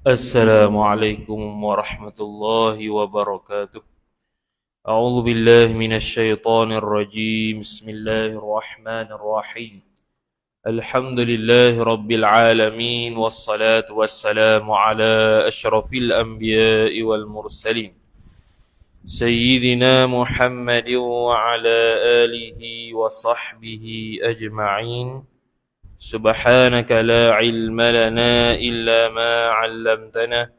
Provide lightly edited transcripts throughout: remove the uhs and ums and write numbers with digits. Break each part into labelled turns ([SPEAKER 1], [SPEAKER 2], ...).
[SPEAKER 1] السلام عليكم ورحمة الله وبركاته. أعوذ بالله من الشيطان الرجيم. بسم الله الرحمن الرحيم. الحمد لله رب العالمين، والصلاة والسلام على أشرف الأنبياء والمرسلين سيدنا محمد وعلى آله وصحبه أجمعين. سبحانك لا علم لنا إلا ما علمتنا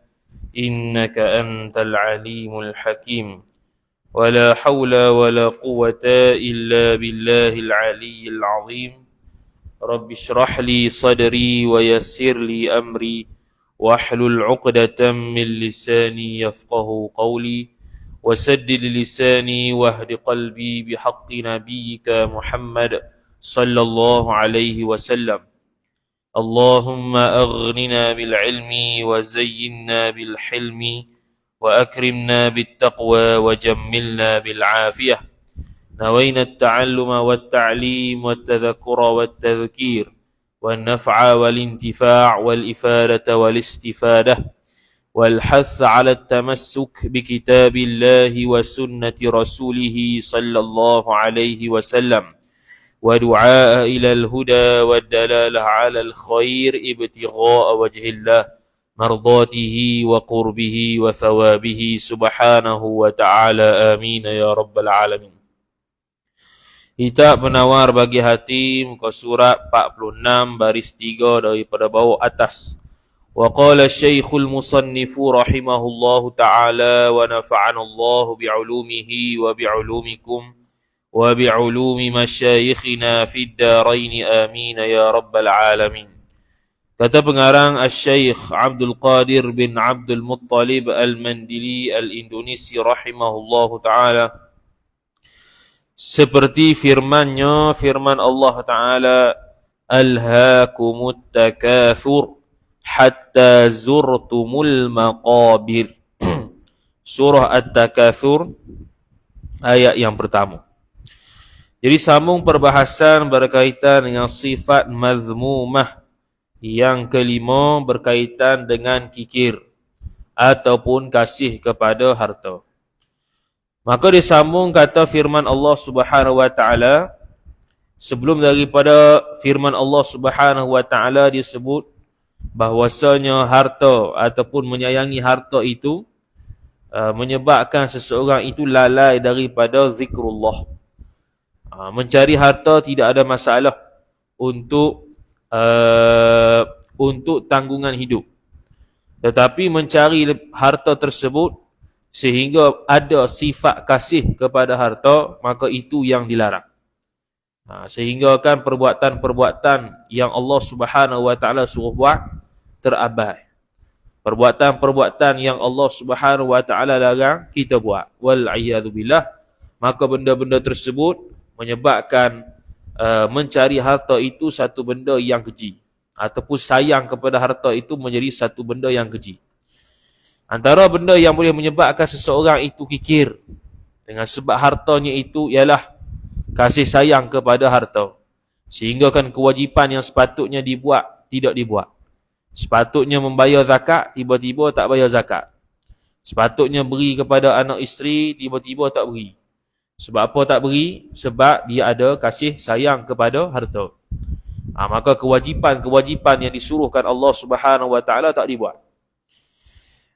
[SPEAKER 1] إنك أنت العليم الحكيم. ولا حول ولا قوة إلا بالله العلي العظيم. رب اشرح لي صدري ويسر لي أمري واحلل عقدة من لساني يفقه قولي وسدد لساني واهد قلبي بحق نبيك محمد صلى الله عليه وسلم. اللهم أغننا بالعلم وزينا بالحلم وأكرمنا بالتقوى وجملنا بالعافية. نوينا التعلم والتعليم والتذكر والتذكير والنفع والانتفاع والإفادة والاستفادة والحث على التمسك بكتاب الله وسنة رسوله صلى الله عليه وسلم، ودعاء إلى الهدى والدلالة على الخير ابتغاء وجه الله مرضاته وقربه وثوابه سبحانه وتعالى. آمين يا رب العالمين. Kitab Penawar Bagi Hati, muka surat 46 baris 3 daripada bawah atas. Wa qala Syekhul Musannifu rahimahullahu ta'ala wa nafa'ana Allah bi'ulumihi wa bi'ulumikum wa bi'ulumi masyayikhina fid darain amin ya rabbal alamin. Kata pengarang Asy-Syaikh Abdul Qadir bin Abdul Muttalib Al-Mandili Al-Indonesi rahimahullahu ta'ala, seperti firman Allah Ta'ala, Alhaakumut takathur hatta zurtumul maqabir. Surah At-Takathur ayat yang pertama. Jadi sambung perbahasan berkaitan dengan sifat mazmumah. Yang kelima berkaitan dengan kikir ataupun kasih kepada harta. Maka disambung kata firman Allah Subhanahu wa taala. Sebelum daripada firman Allah Subhanahu wa taala disebut bahwasanya harta ataupun menyayangi harta itu menyebabkan seseorang itu lalai daripada zikrullah. Mencari harta tidak ada masalah untuk tanggungan hidup. Tetapi mencari harta tersebut sehingga ada sifat kasih kepada harta, maka itu yang dilarang. Sehingga kan perbuatan-perbuatan yang Allah Subhanahu wa taala suruh buat terabai. Perbuatan-perbuatan yang Allah Subhanahu wa taala larang kita buat. Wal a'yadu billah. Maka benda-benda tersebut menyebabkan mencari harta itu satu benda yang keji, ataupun sayang kepada harta itu menjadi satu benda yang keji. Antara benda yang boleh menyebabkan seseorang itu kikir dengan sebab hartanya itu ialah kasih sayang kepada harta, sehingga kan kewajipan yang sepatutnya dibuat tidak dibuat. Sepatutnya membayar zakat, tiba-tiba tak bayar zakat. Sepatutnya beri kepada anak isteri, tiba-tiba tak beri. Sebab apa tak beri? Sebab dia ada kasih sayang kepada harta. Maka kewajipan yang disuruhkan Allah Subhanahu wa taala tak dibuat.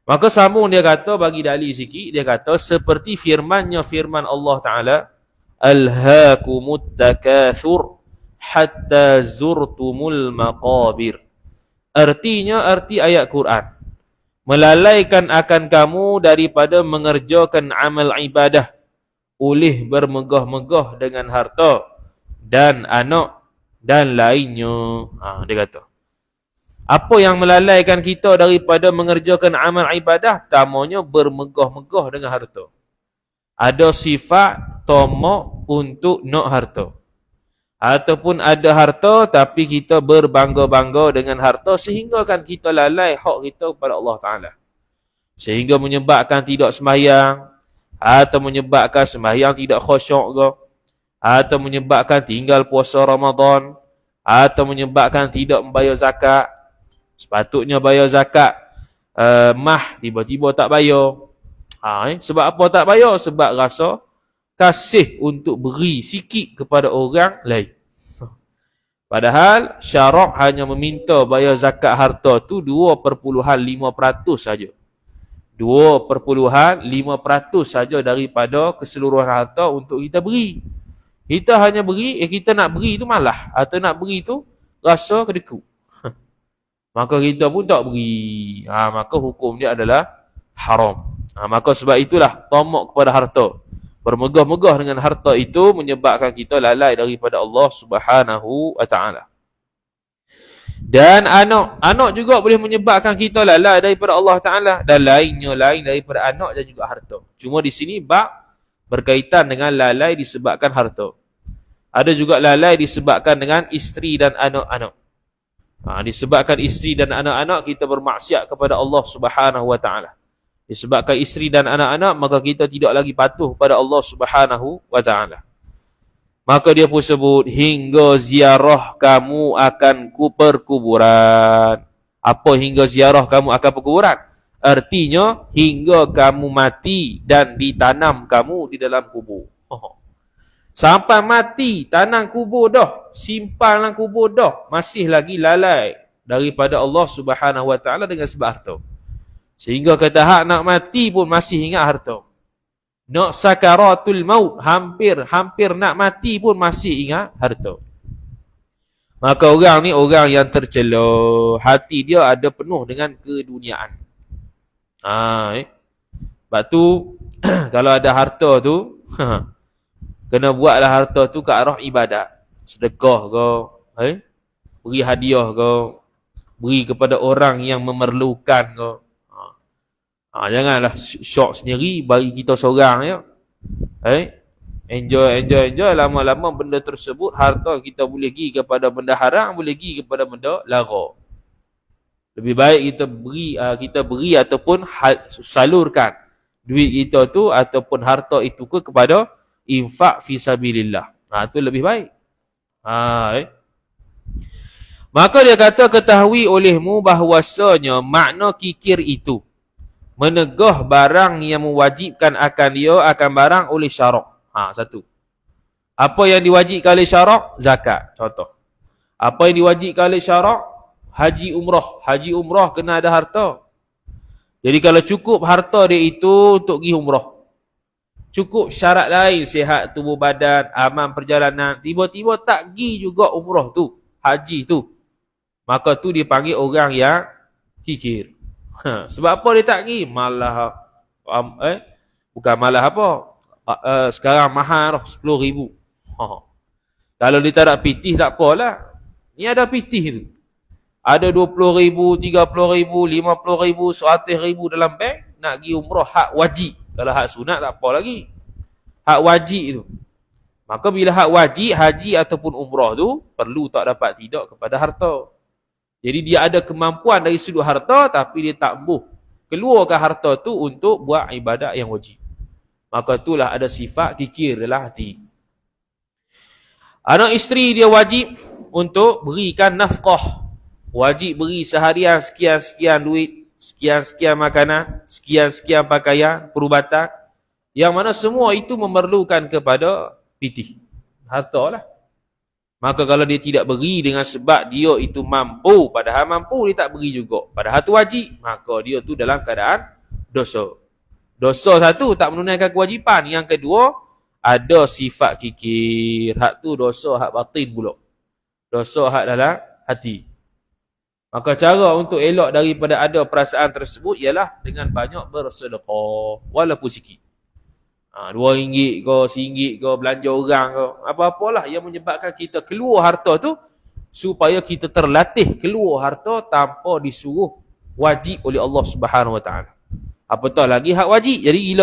[SPEAKER 1] Maka sambung dia kata, bagi dalil sikit, dia kata seperti firman Allah Ta'ala, Alhaakumut takathur hatta zurtumul maqabir. Artinya, arti ayat Quran, melalaikan akan kamu daripada mengerjakan amal ibadah oleh bermegah-megah dengan harta dan anak dan lainnya. Dia kata, apa yang melalaikan kita daripada mengerjakan amal ibadah? Tamanya bermegah-megah dengan harta. Ada sifat tamak untuk nak harta. Ataupun ada harta tapi kita berbangga-bangga dengan harta sehingga kan kita lalai hak kita kepada Allah Ta'ala. Sehingga menyebabkan tidak sembahyang, atau menyebabkan sembahyang tidak khusyuk ke, atau menyebabkan tinggal puasa Ramadan, atau menyebabkan tidak membayar zakat. Sepatutnya bayar zakat mah tiba-tiba tak bayar. Sebab apa tak bayar? Sebab rasa kasih untuk beri sikit kepada orang lain. Padahal syarak hanya meminta bayar zakat harta tu 2.5% saja. 2.5% saja daripada keseluruhan harta untuk kita beri. Kita hanya beri, kita nak beri tu malah, atau nak beri tu rasa kedekut. Maka kita pun tak beri. Maka hukum dia adalah haram. Maka sebab itulah tamak kepada harta, bermegah-megah dengan harta itu menyebabkan kita lalai daripada Allah Subhanahu wa taala. Dan anak juga boleh menyebabkan kita lalai daripada Allah Taala, dan lain daripada anak dan juga harta. Cuma di sini bab berkaitan dengan lalai disebabkan harta. Ada juga lalai disebabkan dengan isteri dan anak-anak. Disebabkan isteri dan anak-anak kita bermaksiat kepada Allah Subhanahu wa taala. Disebabkan isteri dan anak-anak maka kita tidak lagi patuh pada Allah Subhanahu wa taala. Maka dia pun sebut hingga ziarah kamu akan perkuburan. Apa hingga ziarah kamu akan perkuburan? Artinya hingga kamu mati dan ditanam kamu di dalam kubur. Sampai mati tanam kubur dah, simpan dalam kubur dah, masih lagi lalai daripada Allah Subhanahu wa taala dengan sebab harta. Sehingga kata hak nak mati pun masih ingat harta. Nak sakaratul maut, hampir nak mati pun masih ingat harta. Maka orang ni orang yang tercela, hati dia ada penuh dengan keduniaan. Sebab tu kalau ada harta tu kena buatlah harta tu ke arah ibadat. Sedekah ke, beri hadiah ke, beri kepada orang yang memerlukan ke. Janganlah syok sendiri bagi kita seorang ya. Enjoy lama-lama benda tersebut, harta kita boleh pergi kepada benda haram, boleh pergi kepada benda lara. Lebih baik kita beri ataupun salurkan duit kita tu ataupun harta itu kepada infak fi sabilillah. Itu lebih baik. Maka dia kata ketahui olehmu bahawasanya makna kikir itu menegah barang yang mewajibkan akan dia akan barang oleh syarak. Satu. Apa yang diwajibkan oleh syarak? Zakat. Contoh. Apa yang diwajibkan oleh syarak? Haji umrah. Haji umrah kena ada harta. Jadi kalau cukup harta dia itu untuk pergi umrah, cukup syarat lain, sihat tubuh badan, aman perjalanan, tiba-tiba tak pergi juga umrah tu, haji tu, maka tu dipanggil orang yang kikir. Sebab apa dia tak pergi? Malah bukan malah apa, sekarang mahal 10,000. Kalau dia tak ada pitih tak apalah. Ni ada pitih tu, ada 20,000, 30,000, 50,000, 100,000 dalam bank, nak pergi umrah hak wajib. Kalau hak sunat tak apa lagi, hak wajib tu. Maka bila hak wajib, haji ataupun umrah tu perlu tak dapat tidak kepada harta. Jadi dia ada kemampuan dari sudut harta, tapi dia tak mampu keluarkan harta tu untuk buat ibadat yang wajib. Maka itulah ada sifat kikir dalam hati. Anak isteri dia wajib untuk berikan nafkah. Wajib beri seharian sekian-sekian duit, sekian-sekian makanan, sekian-sekian pakaian, perubatan. Yang mana semua itu memerlukan kepada pitih, harta lah. Maka kalau dia tidak beri dengan sebab dia itu mampu, padahal mampu dia tak beri juga, padahal tu wajib, maka dia tu dalam keadaan dosa. Dosa satu, tak menunaikan kewajipan. Yang kedua, ada sifat kikir. Hak tu dosa hak batin pula. Dosa hak dalam hati. Maka cara untuk elok daripada ada perasaan tersebut ialah dengan banyak bersedekah, walaupun sikit. RM2 ke, RM1 ke, belanja orang ke, apa-apalah yang menyebabkan kita keluar harta tu, supaya kita terlatih keluar harta tanpa disuruh wajib oleh Allah Subhanahu Wa Taala. Apatah lagi hak wajib. Jadi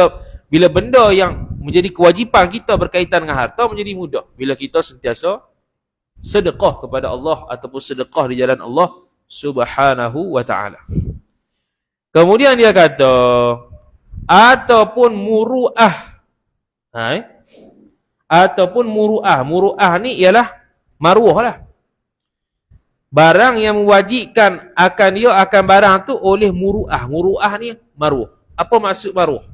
[SPEAKER 1] bila benda yang menjadi kewajipan kita berkaitan dengan harta menjadi mudah bila kita sentiasa sedekah kepada Allah ataupun sedekah di jalan Allah Subhanahu Wa Taala. Kemudian dia kata ataupun muru'ah. Ataupun muru'ah. Muru'ah ni ialah maruah lah. Barang yang mewajibkan akan dia akan barang tu oleh muru'ah. Muru'ah ni maruah. Apa maksud maruah?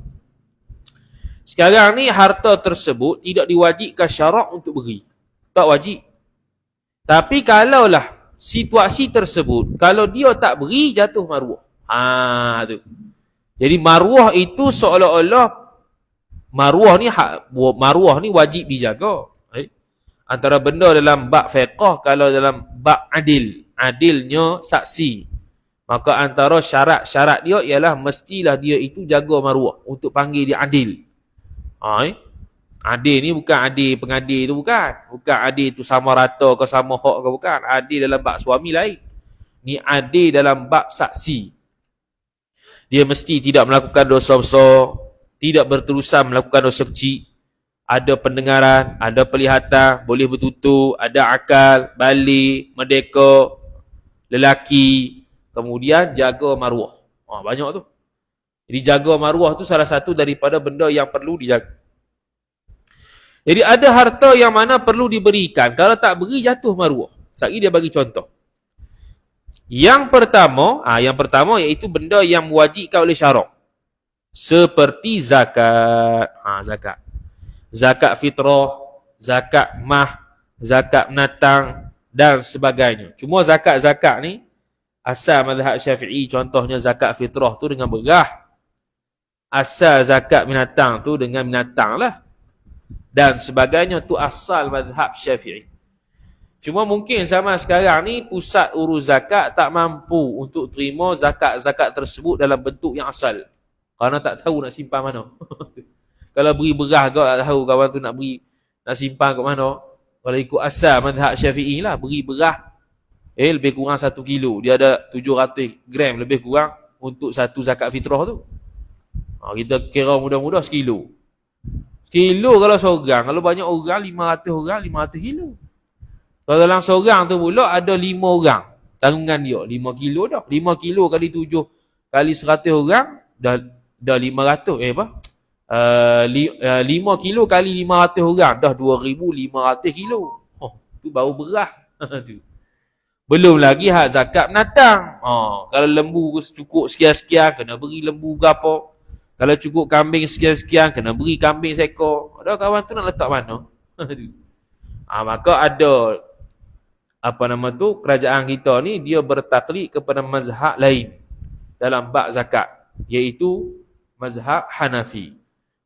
[SPEAKER 1] Sekarang ni harta tersebut tidak diwajibkan syarak untuk beri. Tak wajib. Tapi kalaulah situasi tersebut, kalau dia tak beri, jatuh maruah. Tu. Jadi maruah itu seolah-olah maruah ni wajib dijaga. Antara benda dalam bab fiqh, kalau dalam bab adilnya saksi, maka antara syarat-syarat dia ialah mestilah dia itu jaga maruah untuk panggil dia adil. Adil ni bukan adil pengadil tu, bukan adil tu sama rata ke sama hak ke, bukan. Adil dalam bab suami lain, ni adil dalam bab saksi. Dia mesti tidak melakukan dosa besar, tidak berterusan melakukan dosa kecil, ada pendengaran, ada pelihatan, boleh bertutur, ada akal, balik, merdeka, lelaki, kemudian jaga maruah. Banyak tu. Jadi jaga maruah tu salah satu daripada benda yang perlu dijaga. Jadi ada harta yang mana perlu diberikan, kalau tak beri jatuh maruah. Sekali dia bagi contoh. Yang pertama iaitu benda yang mewajibkan oleh syarak. Seperti zakat. Zakat. Zakat fitrah, zakat mah, zakat menatang dan sebagainya. Cuma zakat-zakat ni asal mazhab Syafi'i, contohnya zakat fitrah tu dengan berah. Asal zakat binatang tu dengan binatang lah. Dan sebagainya tu asal mazhab Syafi'i. Cuma mungkin zaman sekarang ni pusat urus zakat tak mampu untuk terima zakat-zakat tersebut dalam bentuk yang asal. Kerana tak tahu nak simpan mana. Kalau beri berah kau tak tahu kawan tu nak simpan kat mana. Kalau ikut asal mazhab Syafi'i lah, beri berah lebih kurang 1 kilo. Dia ada 700 gram lebih kurang untuk satu zakat fitrah tu. Kita kira mudah-mudah 1 kilo. 1 kilo kalau seorang, kalau banyak orang 500 orang 500 kilo. Kalau dalam seorang tu pula ada 5 orang tanggungan dia 5 kilo dah. 5 kilo kali 7 kali 100 orang dah 500 5 kilo kali 500 orang dah 2,500 kilo. Tu baru berah. Tu. Belum lagi hak zakat menatang. Kalau lembu cukup sekian-sekian kena beri lembu berapa. Kalau cukup kambing sekian-sekian kena beri kambing seekor. Ada kawan tu nak letak mana? Maka ada kerajaan kita ni dia bertaklid kepada mazhab lain dalam bab zakat, iaitu mazhab Hanafi.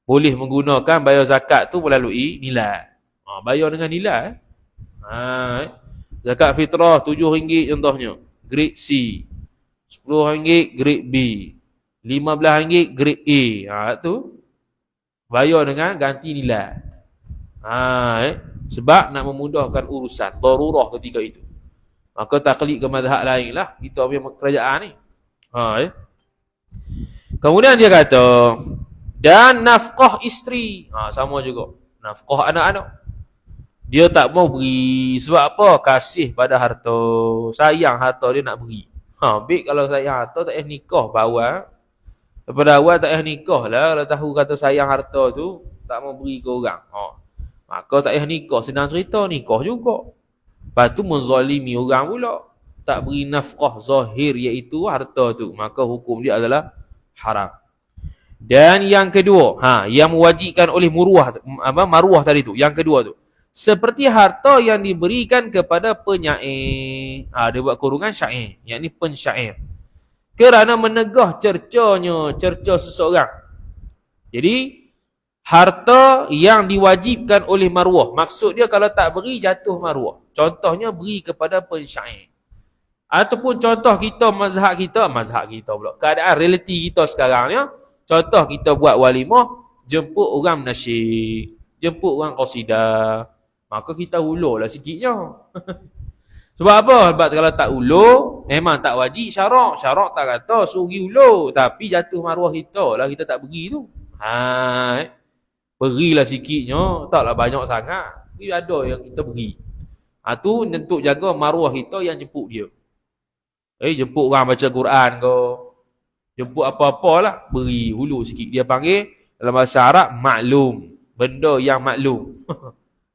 [SPEAKER 1] Boleh menggunakan bayar zakat tu melalui nilai. Bayar dengan nilai. Zakat fitrah RM7 contohnya, grade C. RM10 grade B. RM15 grade A. Tu bayar dengan ganti nilai. Sebab nak memudahkan urusan darurah ketika itu. Maka taklid ke mazhab lain lah kita punya kerajaan ni. Kemudian dia kata, dan nafkah isteri. Sama juga. Nafkah anak-anak. Dia tak mau beri. Sebab apa? Kasih pada harta. Sayang harta dia nak beri. Baik kalau sayang harta tak payah nikah bawah. Daripada awal tak payah nikah lah. Kalau tahu kata sayang harta tu tak mau beri ke orang. Maka tak payah nikah. Senang cerita, nikah juga. Lepas tu menzalimi orang pula. Tak beri nafkah zahir iaitu harta tu. Maka hukum dia adalah haram. Dan yang kedua, yang mewajibkan oleh maruah tadi tu. Yang kedua tu, seperti harta yang diberikan kepada penyair. Dia buat kurungan syair, yakni pensyair. Kerana menegah cerca seseorang. Jadi harta yang diwajibkan oleh maruah. Maksud dia kalau tak beri jatuh maruah. Contohnya beri kepada pensyair. Ataupun contoh kita mazhab kita pula. Keadaan realiti kita sekarang ni. Contoh kita buat walimah, jemput orang nasyid, jemput orang qasidah. Maka kita ulurlah sikitnya. Sebab apa? Sebab kalau tak ulur, memang tak wajib syarak. Syarak tak kata suruh ulur. Tapi jatuh maruah kita lah, kita tak beri tu. Berilah sikitnya, taklah banyak sangat. Ini ada yang kita beri. Tu untuk jaga maruah kita yang jemput dia. Jemput orang baca Quran ke, jemput apa-apalah, beri hulu sikit. Dia panggil dalam bahasa Arab maklum. Benda yang maklum.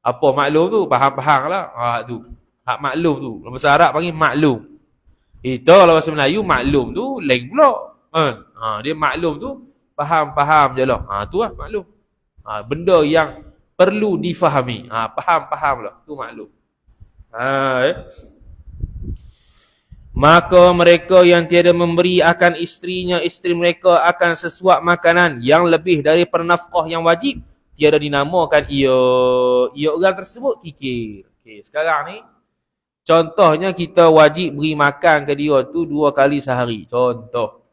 [SPEAKER 1] Apa maklum tu? Faham-faham lah. Tu. Hak maklum tu. Dalam bahasa Arab panggil maklum. Itu kalau bahasa Melayu maklum tu lain pula. Dia maklum tu faham je lah. Tu lah maklum. Benda yang perlu difahami. Faham lah. Tu maklum. Maka mereka yang tiada memberi akan isterinya, isteri mereka akan sesuap makanan yang lebih daripada nafkah yang wajib, tiada dinamakan ia orang tersebut kikir. Okey, sekarang ni contohnya kita wajib beri makan ke dia tu 2 kali sehari. Contoh.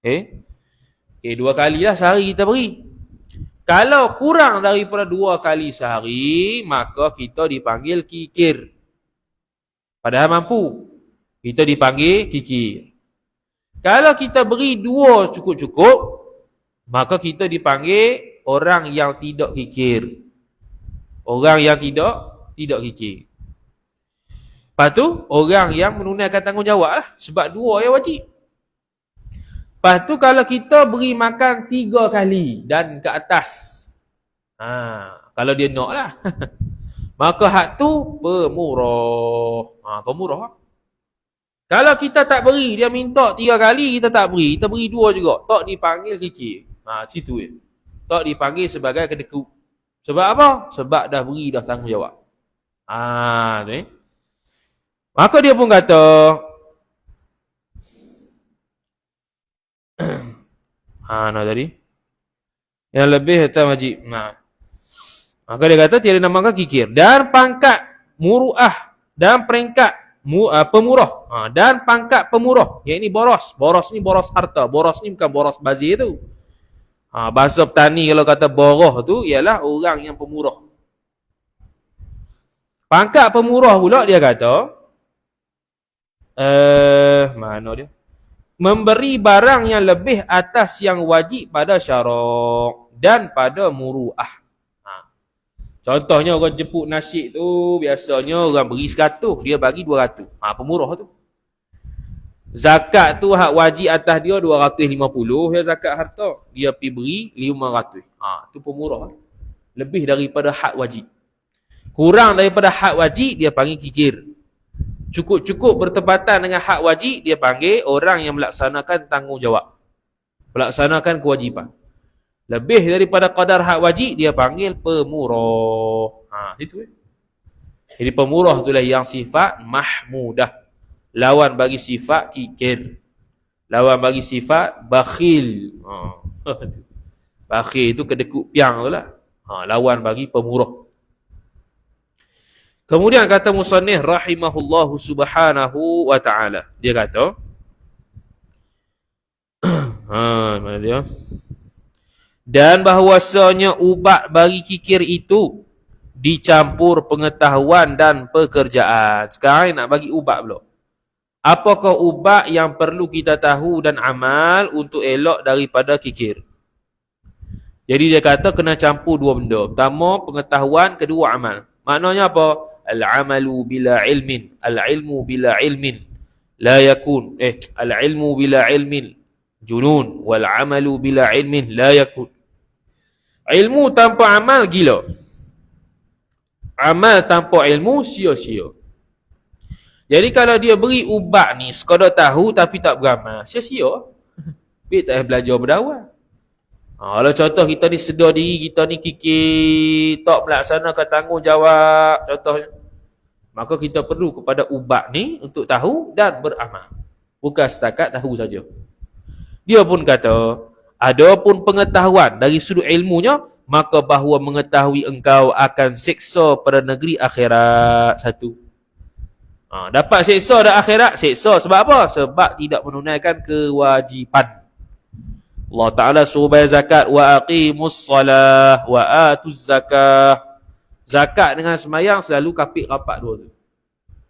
[SPEAKER 1] Okey, 2 kali lah sehari kita beri. Kalau kurang daripada 2 kali sehari, maka kita dipanggil kikir. Padahal mampu. Kita dipanggil kikir. Kalau kita beri 2 cukup-cukup, maka kita dipanggil orang yang tidak kikir. Orang yang tidak kikir. Lepas tu, orang yang menunaikan tanggungjawab lah. Sebab 2 yang wajib. Lepas tu, kalau kita beri makan 3 kali dan ke atas. Kalau dia nak lah. Maka hak tu pemurah. Pemurah. Kalau kita tak beri, dia minta 3 kali, kita tak beri. Kita beri 2 juga. Tak dipanggil kikir. Situ je. Tak dipanggil sebagai kedekut. Sebab apa? Sebab dah beri, dah tanggungjawab. Tu. Maka dia pun kata, tadi. Yang lebih atas wajib. Maka dia kata, tiada namakan kikir. Dan pangkat muru'ah. Dan peringkat pemurah. Dan pangkat pemurah. Yang ini boros. Boros ni boros harta. Boros ni bukan boros bazir tu. Bahasa petani kalau kata boroh tu ialah orang yang pemurah. Pangkat pemurah pula dia kata mana dia? Memberi barang yang lebih atas yang wajib pada syarak dan pada muru'ah. Contohnya orang jemput nasyid tu, biasanya orang beri 100, dia bagi 200. Pemurah tu. Zakat tu hak wajib atas dia 250, ya zakat harta. Dia pergi beri 500. Tu pemurah. Lebih daripada hak wajib. Kurang daripada hak wajib, dia panggil kikir. Cukup-cukup bertepatan dengan hak wajib, dia panggil orang yang melaksanakan tanggungjawab. Melaksanakan kewajipan. Lebih daripada qadar hak wajib, dia panggil pemurah. Itu. Jadi pemurah itulah yang sifat mahmudah. Lawan bagi sifat kikir. Lawan bagi sifat bakhil. Bakhil itu kedekut piang tu lah. Lawan bagi pemurah. Kemudian kata musannif rahimahullahu subhanahu wa ta'ala. Dia kata, mana dia? Dan bahawasanya ubat bagi kikir itu dicampur pengetahuan dan pekerjaan. Sekarang nak bagi ubat pula. Apakah ubat yang perlu kita tahu dan amal untuk elok daripada kikir? Jadi dia kata kena campur 2 benda. Pertama pengetahuan, kedua amal. Maknanya apa? Al-amalu bila ilmin, al-ilmu bila ilmin la yakun. Al-ilmu bila ilmin junun wal amalu bila ilmin la yakun. Ilmu tanpa amal gila. Amal tanpa ilmu sia-sia. Jadi kalau dia beri ubat ni sekadar tahu tapi tak beramal, sia-sia. Dia tak belajar berdawah. Kalau contoh kita ni sedar diri, kita ni kikir, tak melaksanakan tanggungjawab contohnya, maka kita perlu kepada ubat ni untuk tahu dan beramal. Bukan setakat tahu saja. Dia pun kata, adapun pengetahuan dari sudut ilmunya, maka bahawa mengetahui engkau akan seksa pada negeri akhirat. 1. Dapat seksa dah akhirat. Seksa sebab apa? Sebab tidak menunaikan kewajipan. Allah Ta'ala suruh bayar zakat. Wa aqimus salah wa atuz zakah. Zakat dengan semayang selalu kapit rapat 2 tu.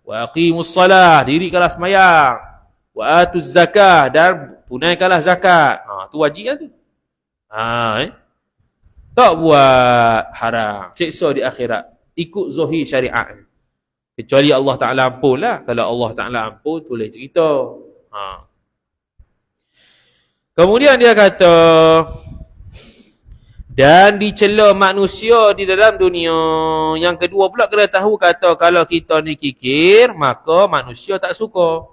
[SPEAKER 1] Wa aqimus salah, dirikanlah semayang. Wa atuz zakah, dan tunaikanlah zakat. Tu wajib lah tu. Tak buat haram, seksa di akhirat. Ikut zahir syariat. Kecuali Allah Ta'ala ampun lah. Kalau Allah Ta'ala ampun, boleh cerita. Kemudian dia kata, Dan dicela manusia di dalam dunia. Yang kedua pula kena tahu kata kalau kita ni kikir, maka manusia tak suka.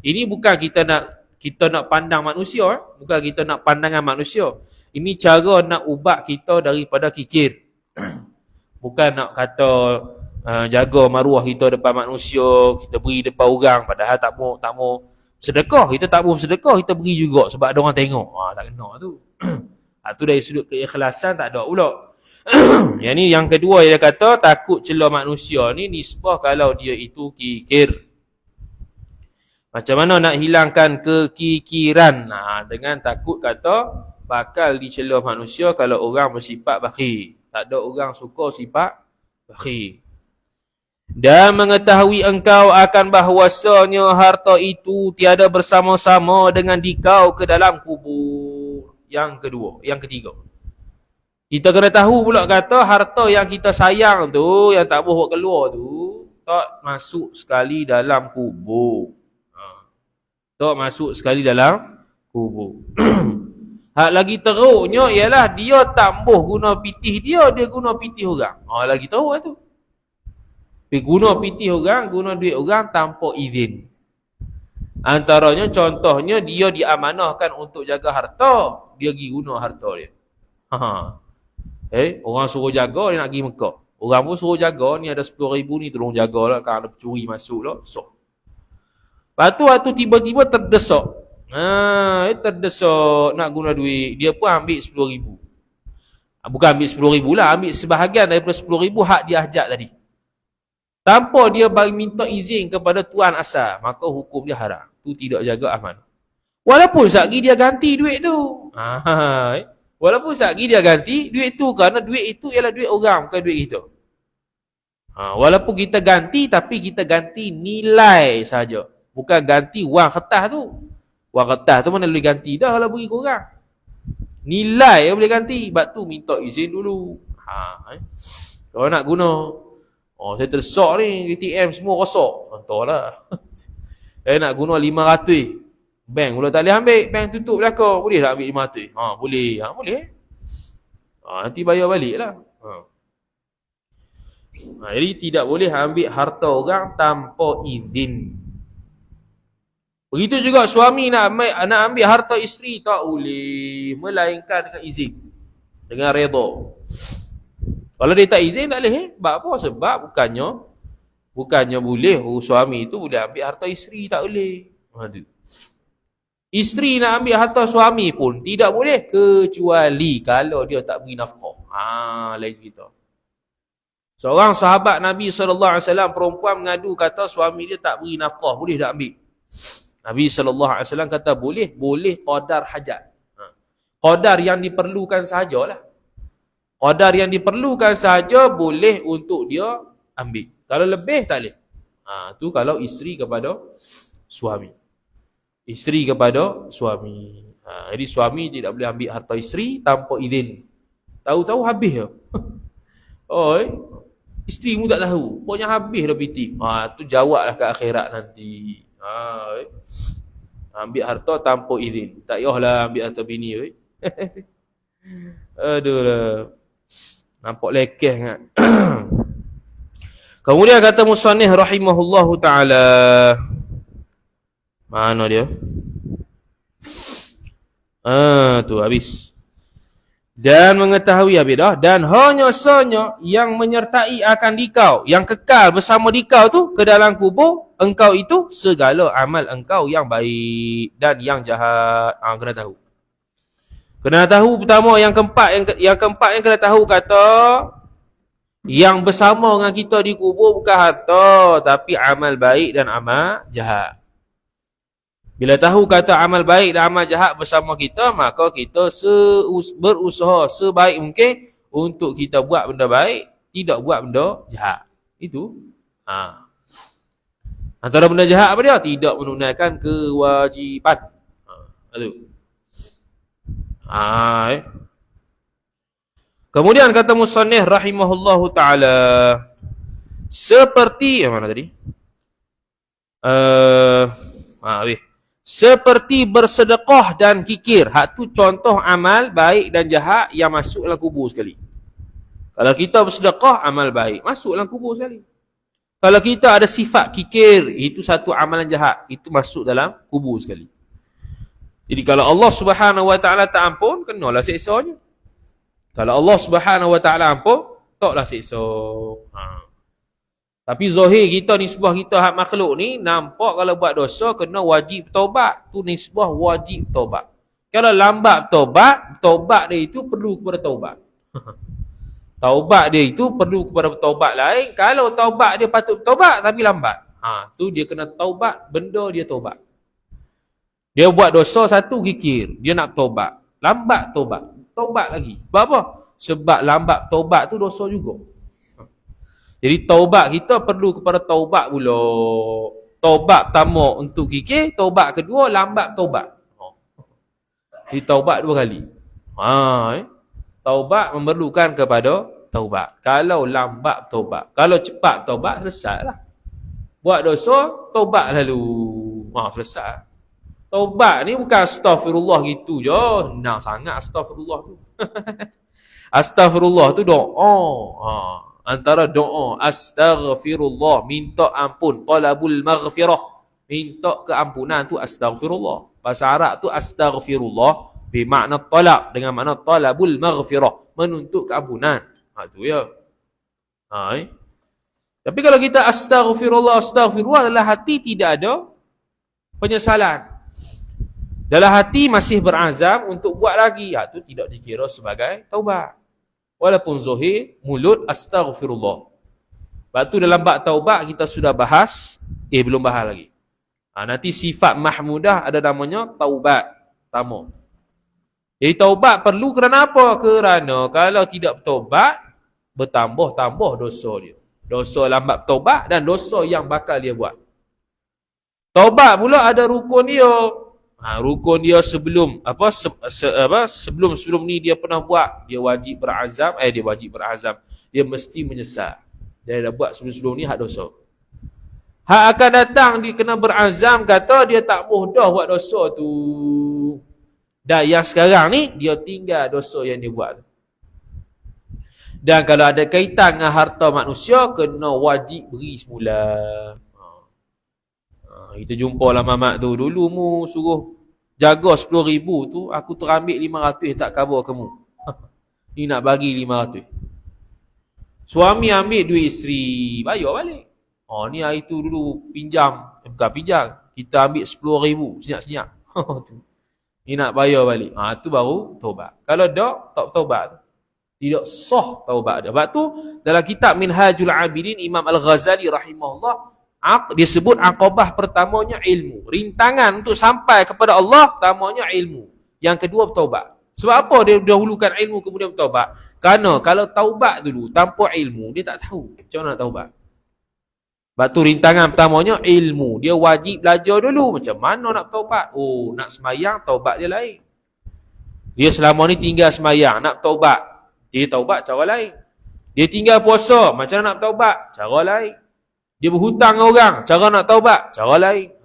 [SPEAKER 1] Ini bukan kita nak pandang manusia, bukan kita nak pandangan manusia. Ini cara nak ubah kita daripada kikir. Bukan nak kata jaga maruah kita depan manusia, kita beri depan orang padahal tak mau sedekah, kita tak mau sedekah, kita beri juga sebab ada orang tengok. Tak kena tu. Itu dari sudut keikhlasan tak ada pula. Yang ni yang kedua dia kata takut celah manusia ni nisbah kalau dia itu kikir. Macam mana nak hilangkan kekikiran? Dengan takut kata bakal dicela manusia kalau orang bersifat bakhil. Tak ada orang suka sifat bakhil. Dan mengetahui engkau akan bahawasanya harta itu tiada bersama-sama dengan dikau ke dalam kubur. Yang kedua, yang ketiga. Kita kena tahu pula kata harta yang kita sayang tu, yang tak boleh keluar tu, tak masuk sekali dalam kubur. Tak masuk sekali dalam kubur. Hak lagi teruknya ialah dia tak boleh guna pitih dia guna pitih orang. Lagi teruk lah tu. Dia guna pitih orang, guna duit orang tanpa izin. Antaranya contohnya dia diamanahkan untuk jaga harta, dia pergi guna harta dia. Orang suruh jaga, dia nak pergi Mekah. Orang pun suruh jaga, ni ada 10,000 ni tolong jagalah, kan ada pencuri masuk lah. Lepas tu tiba-tiba terdesak. Terdesak nak guna duit, dia pun ambil 10,000. Bukan ambil 10,000 lah, ambil sebahagian daripada 10,000 hak dia hajat tadi. Tanpa dia bagi minta izin kepada tuan asal, maka hukum dia haram. Tu tidak jaga amanah. Walaupun satgi dia ganti duit tu. Walaupun satgi dia ganti duit tu, kerana duit itu ialah duit orang, bukan duit kita. Walaupun kita ganti, tapi kita ganti nilai saja. Bukan ganti wang kertas tu. Wang kertas tu mana boleh ganti dah kalau bagi korang. Nilai yang boleh ganti. Sebab tu minta izin dulu. Kalau nak guna. Saya tersak ni, ATM semua rosak. Contohlah. Saya nak guna 500. Bank pula tak boleh ambil. Bank tutup belakang. Boleh tak ambil 500? Boleh. Boleh. Nanti bayar balik lah. Jadi tidak boleh ambil harta orang tanpa izin. Begitu juga suami nak ambil harta isteri, tak boleh. Melainkan dengan izin. Dengan redha. Kalau dia tak izin, tak boleh. Sebab apa? Sebab bukannya boleh, suami itu boleh ambil harta isteri, tak boleh. Isteri nak ambil harta suami pun tidak boleh, kecuali kalau dia tak beri nafkah. Lain cerita. Seorang sahabat Nabi SAW, perempuan mengadu kata suami dia tak beri nafkah, boleh tak ambil? Nabi SAW kata boleh qadar hajat. Qadar yang diperlukan sahajalah. Qadar yang diperlukan sahaja boleh untuk dia ambil. Kalau lebih tak boleh. Tu kalau isteri kepada suami. Isteri kepada suami. Jadi suami tidak boleh ambil harta isteri tanpa izin. Tahu-tahu habis je. Isteri mu tak tahu. Pokoknya habis dah piti. Tu jawablah ke akhirat nanti. Ambil harta tanpa izin. Tak payahlah ambil harta bini. Aduh lah. Nampak lekeh kan. Kemudian kata musannif rahimahullahu ta'ala. Mana dia? Tu habis. Dan mengetahui habis dah. Dan hanya sahaja yang menyertai akan dikau, yang kekal bersama dikau tu ke dalam kubur, engkau itu segala amal engkau yang baik dan yang jahat. Kena tahu. Kena tahu pertama, yang keempat yang kena tahu kata yang bersama dengan kita di kubur bukan harta, tapi amal baik dan amal jahat. Bila tahu kata amal baik dan amal jahat bersama kita, maka kita berusaha sebaik mungkin untuk kita buat benda baik, tidak buat benda jahat. Itu. Antara benda jahat apa dia? Tidak menunaikan kewajipan. Itu. Kemudian kata musannif rahimahullahu ta'ala, seperti mana tadi? Seperti bersedekah dan kikir. Hak tu contoh amal baik dan jahat yang masuk dalam kubur sekali. Kalau kita bersedekah, amal baik, masuk dalam kubur sekali. Kalau kita ada sifat kikir, itu satu amalan jahat, itu masuk dalam kubur sekali. Jadi kalau Allah Subhanahu Wa Taala tak ampun, kenalah siksanya. Kalau Allah Subhanahu Wa Taala ampun, taklah siksa. Tapi zahir kita, nisbah kita hak makhluk ni, nampak kalau buat dosa kena wajib taubat. Tu nisbah wajib taubat. Kalau lambat taubat, taubat dia itu perlu kepada taubat. Taubat dia itu perlu kepada taubat lain. Kalau taubat dia patut taubat tapi lambat, tu dia kena taubat benda dia taubat. Dia buat dosa satu kikir, dia nak taubat, lambat taubat lagi. Sebab apa? Sebab lambat taubat tu dosa juga. Jadi taubat kita perlu kepada taubat pula. Taubat pertama untuk kikir, taubat kedua lambat taubat. Jadi taubat dua kali. Taubat memerlukan kepada taubat. Kalau lambat taubat, kalau cepat taubat, selesailah. Buat dosa, taubat lalu. Selesai. Taubat ni bukan astaghfirullah gitu je. Senang sangat astaghfirullah tu. Astaghfirullah tu doa. Antara doa astaghfirullah, minta ampun, talabul maghfirah, minta keampunan tu astaghfirullah. Bahasa Arab tu astaghfirullah bermakna talab, dengan makna talabul maghfirah, menuntut keampunan. Tu ya. Tapi kalau kita astaghfirullah dalam hati tidak ada penyesalan, dalam hati masih berazam untuk buat lagi, tu tidak dikira sebagai taubat. Walaupun zahir mulut astaghfirullah. Lepas tu dalam bab taubat kita sudah bahas, belum bahas lagi. Nanti sifat mahmudah ada namanya taubat tamu. Jadi taubat perlu kerana apa? Kerana kalau tidak bertaubat, bertambah-tambah dosa dia. Dosa lambat taubat dan dosa yang bakal dia buat. Taubat pula ada rukun dia. Rukun dia sebelum sebelum ni dia pernah buat, dia wajib berazam, dia mesti menyesal. Dia dah buat sebelum ni hak dosa. Hak akan datang dia kena berazam, kata dia tak mudah buat dosa tu. Dan yang sekarang ni dia tinggal dosa yang dia buat. Dan kalau ada kaitan dengan harta manusia, kena wajib beri semula. Kita jumpa lah mamak tu, dulu mu suruh jaga 10,000 tu, aku terambil 500 tak cover kamu. Ni nak bagi 500. Suami ambil duit isteri, bayar balik. Ni hari tu dulu pinjam, bukan pinjam, kita ambil 10,000 senyap-senyap. Ni nak bayar balik. Tu baru taubat. Kalau tak taubat, tidak sah taubat dia. Sebab tu dalam kitab Minhajul Abidin, Imam Al-Ghazali rahimahullah, dia sebut aqabah pertamanya ilmu. Rintangan untuk sampai kepada Allah pertamanya ilmu. Yang kedua bertaubat. Sebab apa dia dahulukan ilmu kemudian bertaubat? Kerana kalau taubat dulu tanpa ilmu, dia tak tahu macam mana nak taubat. Sebab tu rintangan pertamanya ilmu. Dia wajib belajar dulu macam mana nak taubat. Nak semayang, taubat dia lain. Dia selama ni tinggal semayang, nak taubat, dia taubat cara lain. Dia tinggal puasa, macam mana nak taubat? Cara lain. Dia berhutang dengan orang, cara nak taubat, cara lain.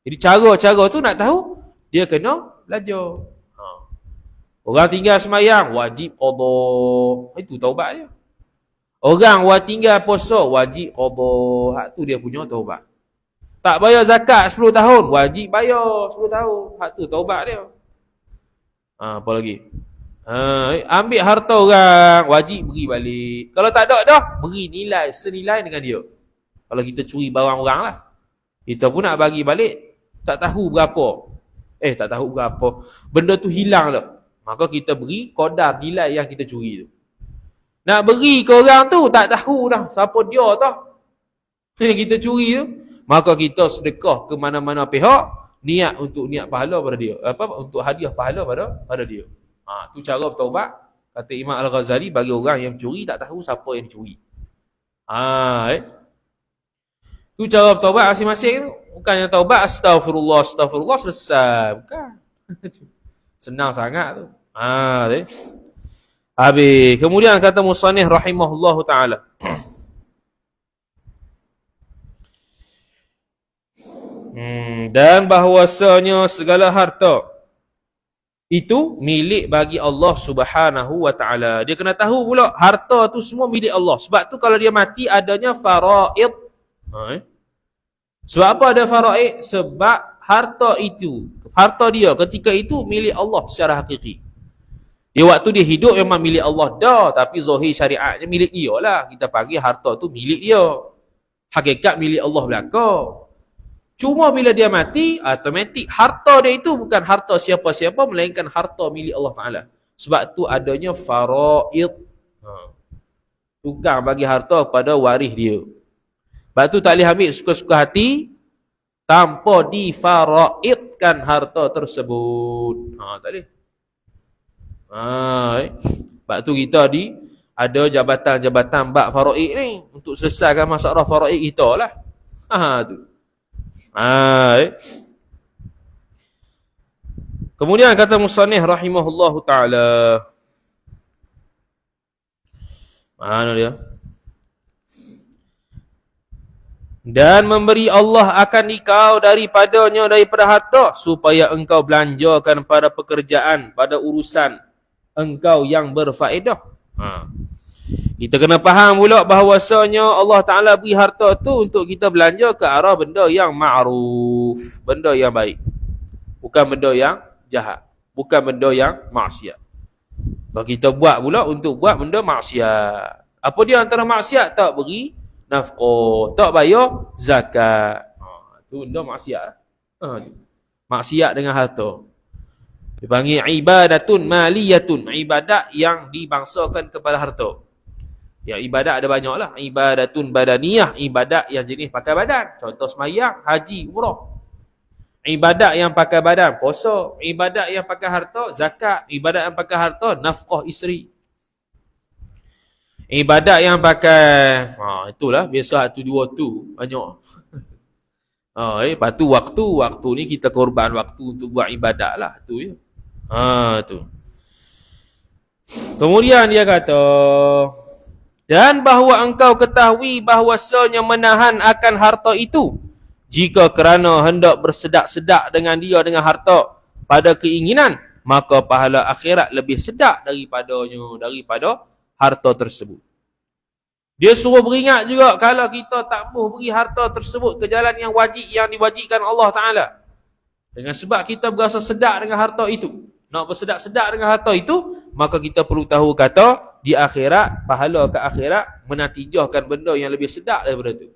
[SPEAKER 1] Jadi cara-cara tu nak tahu, dia kena belajar. Orang tinggal semayang, wajib qada. Itu taubat dia. Orang tinggal puasa, wajib qada. Hak tu dia punya taubat. Tak bayar zakat 10 tahun, wajib bayar 10 tahun. Hak tu taubat dia. Apa lagi? Ambil harta orang, wajib beri balik. Kalau tak ada dah, beri nilai senilai dengan dia. Kalau kita curi barang orang lah, kita pun nak bagi balik, tak tahu berapa. Tak tahu berapa. Benda tu hilang dah. Maka kita beri kodar nilai yang kita curi tu. Nak beri ke orang tu, tak tahu dah siapa dia tau yang kita curi tu. Maka kita sedekah ke mana-mana pihak, niat pahala pada dia. Untuk hadiah pahala pada dia. Tu cara bertaubat. Kata Imam Al-Ghazali, bagi orang yang curi tak tahu siapa yang curi. Tu cara bertaubat masing-masing tu. Bukannya taubat astaghfirullah selesai. Bukan. Senang sangat tu. Habis. Kemudian kata musannif rahimahullahu ta'ala. Dan bahawasanya segala harta itu milik bagi Allah Subhanahu wa taala. Dia kena tahu pula harta tu semua milik Allah. Sebab tu kalau dia mati adanya faraid. Sebab apa ada faraid? Sebab harta itu, harta dia ketika itu milik Allah secara hakiki. Dia waktu dia hidup memang milik Allah dah, tapi zahir syariatnya milik dia lah. Kita panggil harta tu milik dia. Hakikat milik Allah belaka. Cuma bila dia mati, automatik harta dia itu bukan harta siapa-siapa, melainkan harta milik Allah Ta'ala. Sebab tu adanya faraid. Tukar bagi harta kepada waris dia. Sebab tu tak boleh ambil suka-suka hati tanpa difaraidkan harta tersebut. Tak boleh. Sebab tu kita ada jabatan-jabatan bab faraid ni untuk selesaikan masalah faraid kita lah. Tu. Kemudian kata musannif rahimahullahu taala, mana dia? Dan memberi Allah akan engkau daripada harta supaya engkau belanjakan pada pekerjaan, pada urusan engkau yang berfaedah. Kita kena faham pula bahawasanya Allah Ta'ala beri harta tu untuk kita belanja ke arah benda yang ma'ruf, benda yang baik. Bukan benda yang jahat, bukan benda yang maksiat. Kalau kita buat pula untuk buat benda maksiat. Apa dia antara maksiat? Tak beri nafkah, tak bayar zakat. Tu benda maksiat. Maksiat dengan harta. Dipanggil ibadatun maliyatun, ibadat yang dibangsakan kepada harta. Ya, ibadat ada banyak lah. Ibadatun badaniyah, ibadat yang jenis pakai badan. Contoh semayang, haji, umrah. Ibadat yang pakai badan, puasa. Ibadat yang pakai harta, zakat. Ibadat yang pakai harta, nafkah isteri. Ibadat yang pakai, itulah, biasa tu dua tu, banyak. Lepas tu waktu ni kita korban waktu untuk buat ibadat lah. Tu ya. Tu. Kemudian dia kata, dan bahawa engkau ketahui bahawasanya menahan akan harta itu, jika kerana hendak bersedak-sedak dengan dia dengan harta pada keinginan, maka pahala akhirat lebih sedak daripada harta tersebut. Dia suruh beringat juga kalau kita tak mahu beri harta tersebut ke jalan yang wajib, yang diwajibkan Allah Ta'ala. Dengan sebab kita berasa sedap dengan harta itu, nak bersedak-sedak dengan harta itu, maka kita perlu tahu kata di akhirat, pahala ke akhirat menatijahkan benda yang lebih sedap daripada itu.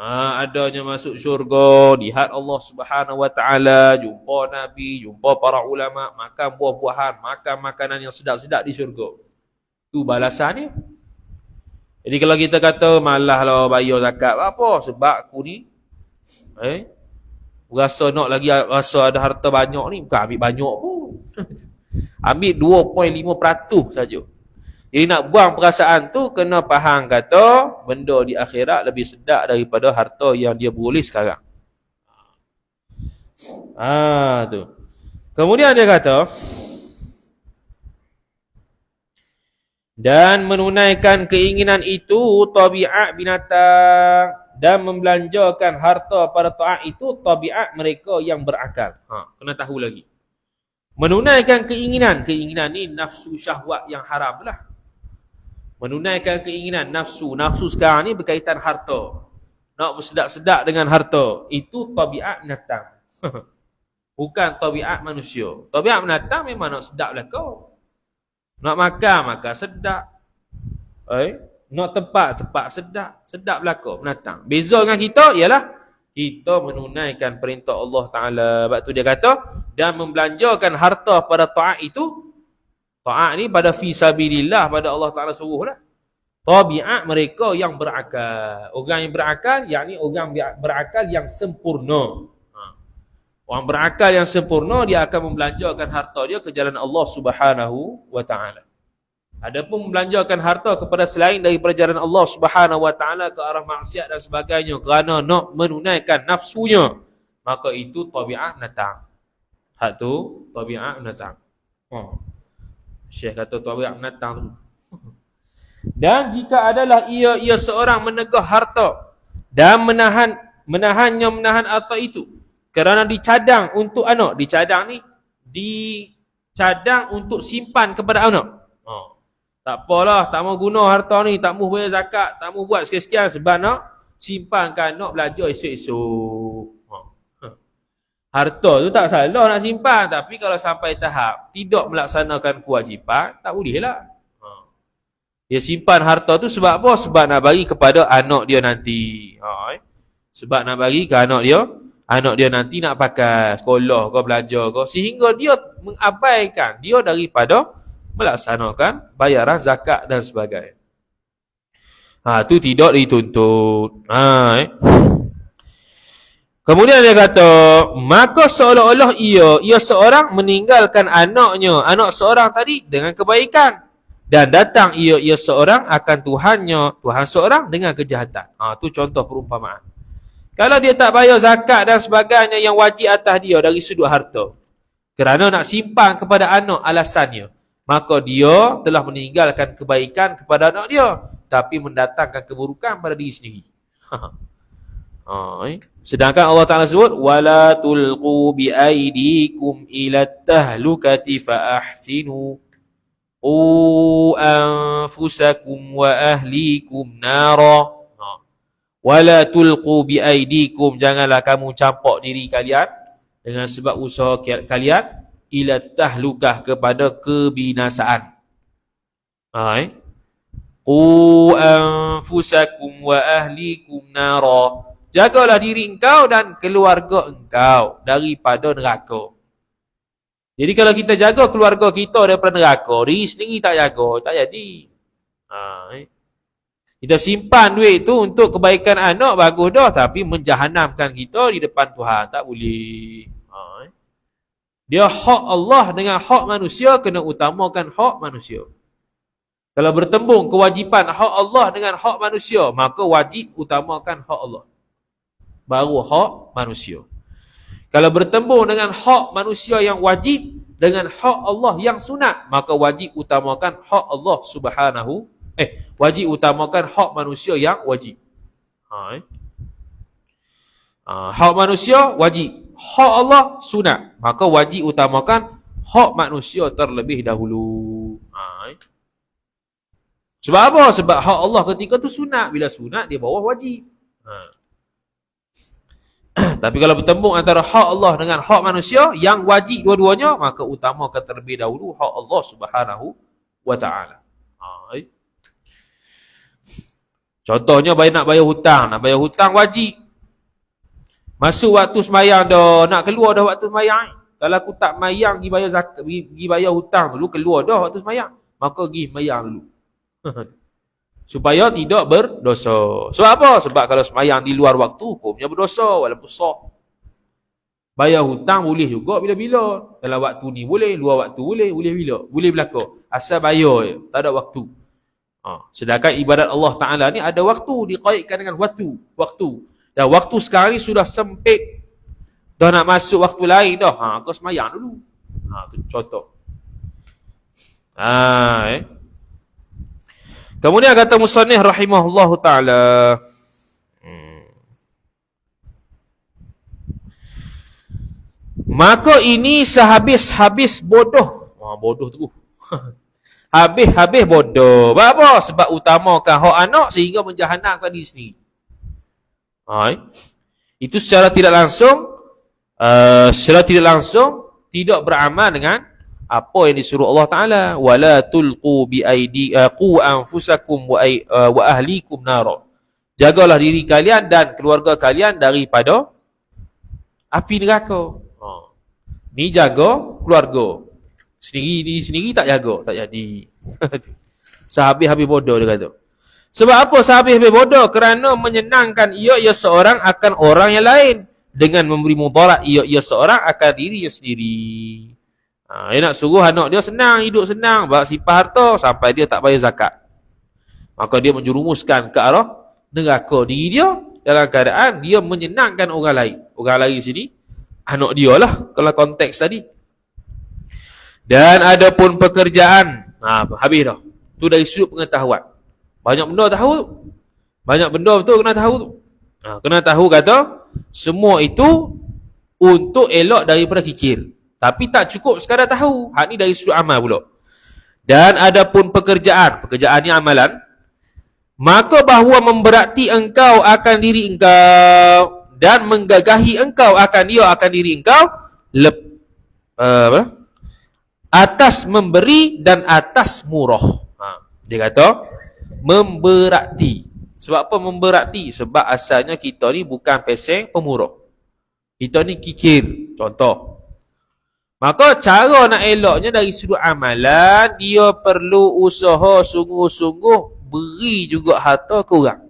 [SPEAKER 1] Adanya masuk syurga, lihat Allah Subhanahu Wa Taala, jumpa Nabi, jumpa para ulama, makan buah-buahan, makan makanan yang sedap-sedap di syurga. Tu balasannya. Jadi kalau kita kata malah lah bayar zakat apa, sebab aku ni rasa nak lagi rasa ada harta banyak ni, bukan ambil banyak pun. Ambil 2.5% saja. Jadi nak buang perasaan tu, kena faham kata benda di akhirat lebih sedap daripada harta yang dia boleh sekarang. Tu. Kemudian dia kata, dan menunaikan keinginan itu tabiat binatang, dan membelanjakan harta pada taat itu tabiat mereka yang berakal. Kena tahu lagi. Menunaikan keinginan ni nafsu syahwat yang haram lah. Menunaikan keinginan nafsu sekarang ni berkaitan harta. Nak bersedak-sedak dengan harta, itu tabiat binatang. Bukan tabiat manusia. Tabiat binatang memang nak sedap lah kau. Nak makan sedap. Nak tempat sedap lah kau binatang. Beza dengan kita ialah kita menunaikan perintah Allah Ta'ala. Sebab tu dia kata, dan membelanjakan harta pada taat itu. Taat ni pada fi sabilillah, pada Allah Ta'ala suruh lah. Tabiat mereka yang berakal. Orang yang berakal, yakni orang berakal yang sempurna. Orang berakal yang sempurna, dia akan membelanjakan harta dia ke jalan Allah Subhanahu Wa Ta'ala. Adapun membelanjakan harta kepada selain daripada jalan Allah Subhanahu Wa Ta'ala ke arah maksiat dan sebagainya kerana nak menunaikan nafsunya, maka itu tabiat binatang. Hak tu tabiat binatang. Syekh kata tabiat binatang tu. Dan jika adalah ia seorang menegah harta dan menahan harta itu kerana dicadang untuk anak. Dicadang ni dicadang untuk simpan kepada anak. Tak apalah, tak mau guna harta ni, tak mau bayar zakat, tak mau buat sekian-sekian sebab nak simpankan anak belajar esok-esok. Harta tu tak salah nak simpan, tapi kalau sampai tahap tidak melaksanakan kewajipan, tak boleh lah. Dia simpan harta tu sebab apa? Sebab nak bagi kepada anak dia nanti. Sebab nak bagi ke anak dia nanti nak pakai sekolah ke belajar ke, sehingga dia mengabaikan dia daripada melaksanakan bayaran zakat dan sebagainya. Tu tidak dituntut. Kemudian dia kata, maka seolah-olah ia seorang meninggalkan anak seorang tadi dengan kebaikan, dan datang ia seorang akan Tuhan seorang dengan kejahatan. Tu contoh perumpamaan. Kalau dia tak bayar zakat dan sebagainya yang wajib atas dia dari sudut harta, kerana nak simpan kepada anak alasannya, maka dia telah meninggalkan kebaikan kepada anak dia, tapi mendatangkan keburukan pada diri sendiri. Sedangkan Allah Ta'ala sebut, wala tulqu bi aydikum ila tahlukati fa ahsinu anfusakum wa ahlikum nara. Wala tulqu bi aydikum, janganlah kamu campak diri kalian dengan sebab usaha kalian ila tahlukah, kepada kebinasaan. Qu anfusakum wa ahlikum nara, jagalah diri engkau dan keluarga engkau daripada neraka. Jadi kalau kita jaga keluarga kita daripada neraka, diri sendiri tak jaga, tak jadi. Kita simpan duit tu untuk kebaikan anak, bagus dah, tapi menjahanamkan kita di depan Tuhan, tak boleh. Dia hak Allah dengan hak manusia, kena utamakan hak manusia. Kalau bertembung kewajipan hak Allah dengan hak manusia, maka wajib utamakan hak Allah, baru hak manusia. Kalau bertembung dengan hak manusia yang wajib dengan hak Allah yang sunat, maka wajib utamakan hak Allah wajib utamakan hak manusia yang wajib. Hak manusia wajib, hak Allah sunat, maka wajib utamakan hak manusia terlebih dahulu. Sebab apa? Sebab hak Allah ketika tu sunat. Bila sunat, dia bawah wajib. Tapi kalau bertembung antara hak Allah dengan hak manusia yang wajib dua-duanya, maka utamakan terlebih dahulu hak Allah Subhanahu wa ta'ala. Contohnya nak bayar hutang. Nak bayar hutang wajib. Masuk waktu sembahyang dah, nak keluar dah waktu sembahyang. Kalau aku tak mayang pergi bayar zakat, pergi bayar hutang dulu, keluar dah waktu sembahyang, maka pergi mayang dulu. Supaya tidak berdosa. Sebab apa? Sebab kalau sembahyang di luar waktu, hukumnya berdosa walaupun sah. Bayar hutang boleh juga bila-bila. Dalam waktu ni boleh, luar waktu boleh bila. Boleh belaka. Asal bayar je, tak ada waktu. Sedangkan ibadat Allah Ta'ala ni ada waktu, dikaitkan dengan waktu. Dan waktu sekarang ni sudah sempit. Dah nak masuk waktu lain dah. Kau semayang dulu. Tu contoh. Kemudian kata musannif rahimahullahu ta'ala, maka ini sehabis-habis bodoh. Bodoh tu. Habis-habis bodoh. Apa? Sebab utamakan hak anak sehingga menjahanamkan diri sendiri. Itu secara tidak langsung tidak beramal dengan apa yang disuruh Allah Ta'ala. Wala tulqu bi qu anfusakum wa ahlikum nara. Jagalah diri kalian dan keluarga kalian daripada api neraka. Ni jaga keluarga. Diri sendiri tak jaga, tak jadi. Sehabis-habis bodoh dia kata. Sebab apa sehabis-habis bodoh? Kerana menyenangkan ia seorang akan orang yang lain, dengan memberi mudarat ia seorang akan dirinya sendiri. Dia nak suruh anak dia senang, hidup senang, bawa simpan harta sampai dia tak bayar zakat. Maka dia menjerumuskan ke arah neraka diri dia dalam keadaan dia menyenangkan orang lain. Orang lain sini anak dia lah kalau konteks tadi. Dan ada pun pekerjaan. Habis dah. Tu dari sudut pengetahuan. Banyak benda tahu. Banyak benda betul kena tahu tu. Kena tahu kata Semua itu untuk elok daripada kikir. Tapi tak cukup sekadar tahu. Hak ni dari sudut amal pula. Dan adapun pekerjaan ni amalan, maka bahawa memberati engkau akan diri engkau dan menggagahi engkau akan diri engkau atas memberi dan atas murah. Dia kata memberati. Sebab apa memberati? Sebab asalnya kita ni bukan peseng pemurah. Kita ni kikir. Contoh. Maka cara nak eloknya dari sudut amalan, dia perlu usaha sungguh-sungguh beri juga harta ke orang.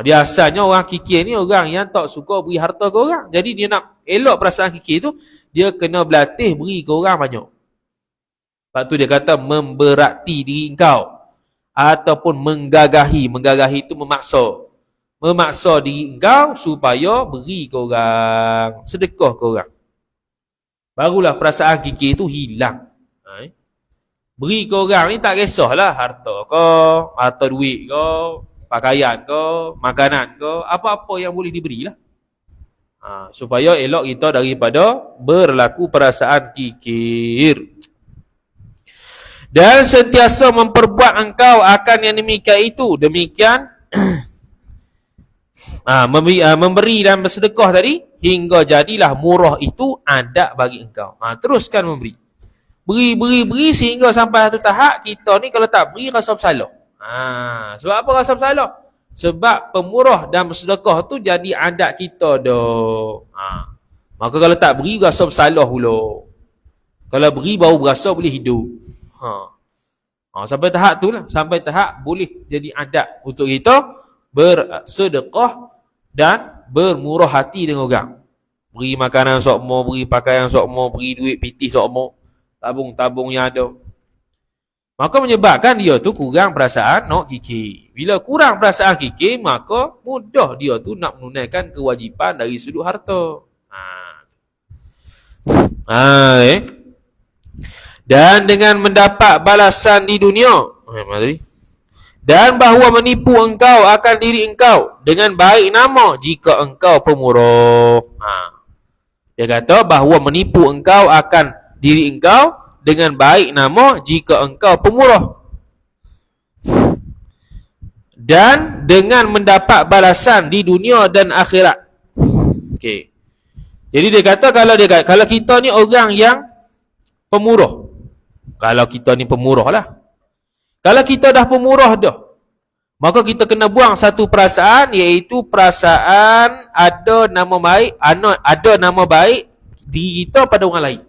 [SPEAKER 1] Dia asalnya orang kikir ni orang yang tak suka beri harta ke orang. Jadi dia nak elok perasaan kikir tu, dia kena berlatih beri ke orang banyak. Sebab tu dia kata memberati diri engkau. Ataupun menggagahi. Menggagahi itu memaksa. Memaksa diri engkau supaya beri ke orang. Sedekah ke orang. Barulah perasaan kikir itu hilang. Beri ke orang ni tak kisahlah harta ke, harta duit ke, pakaian ke, makanan ke, apa-apa yang boleh diberilah. Supaya elok kita daripada berlaku perasaan kikir. Dan sentiasa memperbuat engkau akan yang demikian itu. Demikian memberi dan bersedekah tadi, hingga jadilah murah itu ada bagi engkau. Teruskan memberi. Beri sehingga sampai satu tahap kita ni kalau tak beri rasa bersalah. Sebab apa rasa bersalah? Sebab pemurah dan bersedekah tu jadi adat kita dah. Maka kalau tak beri rasa bersalah pula. Kalau beri baru berasa boleh hidup. Sampai tahap tu lah. Sampai tahap boleh jadi adat untuk kita bersedekah dan bermurah hati dengan orang. Beri makanan sokmo, beri pakaian sokmo, beri duit pitih sokmo, tabung-tabung yang ada. Maka menyebabkan dia tu kurang perasaan nak kikir. Bila kurang perasaan kikir, maka mudah dia tu nak menunaikan kewajipan dari sudut harta. Dan dengan mendapat balasan di dunia, dan bahawa menipu engkau akan diri engkau dengan baik nama jika engkau pemurah. Dia kata bahawa menipu engkau akan diri engkau dengan baik nama jika engkau pemurah. Dan dengan mendapat balasan di dunia dan akhirat. Okey. Jadi dia kata kalau kita ni orang yang pemurah. Kalau kita ni pemurah lah. Kalau kita dah pemurah dah, maka kita kena buang satu perasaan, iaitu perasaan ada nama baik diri kita pada orang lain.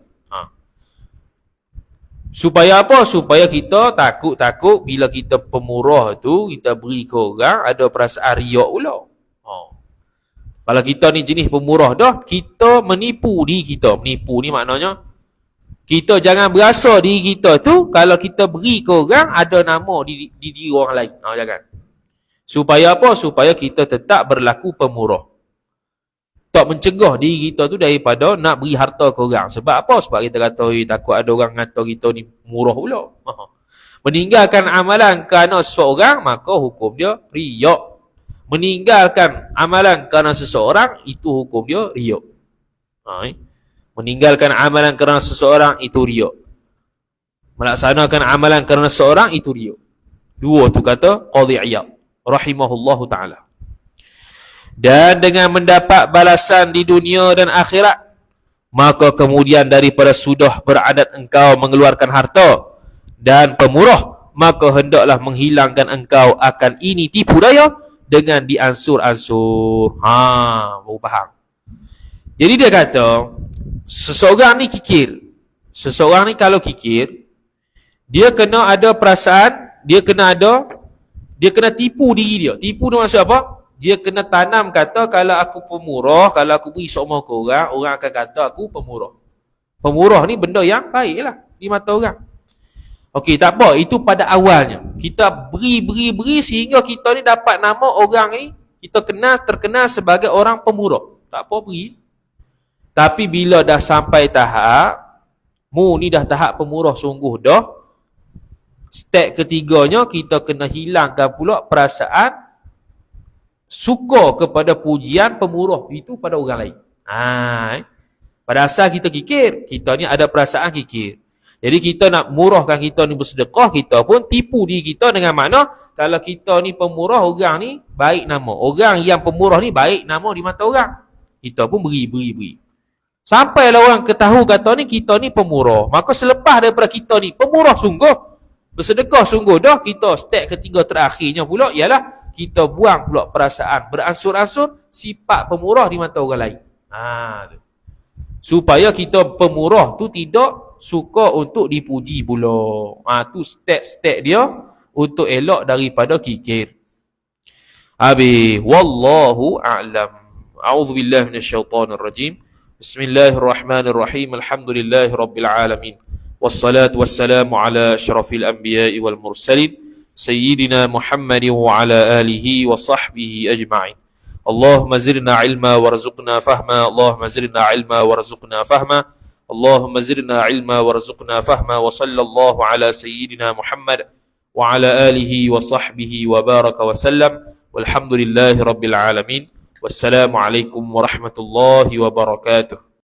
[SPEAKER 1] Supaya apa? Supaya kita takut bila kita pemurah tu, kita beri ke orang, ada perasaan riak pula. Kalau kita ni jenis pemurah dah, kita menipu diri kita. Menipu ni maknanya kita jangan berasa diri kita tu kalau kita beri ke orang ada nama di diri orang lain. Jangan. Supaya apa? Supaya kita tetap berlaku pemurah. Tak mencegah diri kita tu daripada nak beri harta ke orang. Sebab apa? Sebab kita kata takut ada orang kata kita ni murah pula. Meninggalkan amalan kerana seseorang, maka hukum dia riak. Meninggalkan amalan kerana seseorang, itu hukum dia riak. Meninggalkan amalan kerana seseorang, itu riak. Melaksanakan amalan kerana seseorang, itu riak. Dua tu kata Qadhi Iyad rahimahullahu ta'ala. Dan dengan mendapat balasan di dunia dan akhirat, maka kemudian daripada sudah beradat engkau mengeluarkan harta dan pemurah, maka hendaklah menghilangkan engkau akan ini tipu daya dengan diansur-ansur. Baru faham. Jadi dia kata seseorang ni kikir. Seseorang ni kalau kikir, dia kena ada perasaan, dia kena tipu diri dia. Tipu tu maksud apa? Dia kena tanam kata kalau aku pemurah, kalau aku beri sokmo ke orang, orang akan kata aku pemurah. Pemurah ni benda yang baik lah di mata orang. Okey, tak apa, itu pada awalnya. Kita beri sehingga kita ni dapat nama orang ni, kita terkenal sebagai orang pemurah. Tak apa, beri. Tapi bila dah sampai tahap, ni dah tahap pemurah sungguh dah, step ketiganya kita kena hilangkan pula perasaan suka kepada pujian pemuruh itu pada orang lain. Pada asal kita kikir, kita ni ada perasaan kikir. Jadi kita nak murahkan kita ni bersedekah, kita pun tipu diri kita dengan makna kalau kita ni pemurah, orang ni baik nama. Orang yang pemurah ni baik nama di mata orang. Kita pun beri. Sampailah orang ketahui kata ni kita ni pemurah. Maka selepas daripada kita ni pemurah sungguh, bersedekah sungguh dah, kita step ketiga terakhirnya pula ialah kita buang pula perasaan beransur-ansur sifat pemurah di mata orang lain. Supaya kita pemurah tu tidak suka untuk dipuji pula. Tu step-step dia untuk elok daripada kikir. Wallahu a'lam. A'udzubillahi minasyaitonir rajim. Bismillahirrahmanirrahim. Alhamdulillahirabbil alamin. Wassalatu wassalamu ala asyrafil anbiya'i wal mursalin sayyidina Muhammadin wa ala alihi wa sahbihi ajma'in. Allahumma zidna ilma warzuqna fahma. Allahumma zidna ilma warzuqna fahma. Allahumma zidna ilma warzuqna fahma. Wa sallallahu ala sayyidina Muhammad wa ala alihi wa sahbihi wa baraka wa sallam. Walhamdulillahi rabbil alamin. Wassalamu alaikum warahmatullahi wabarakatuh.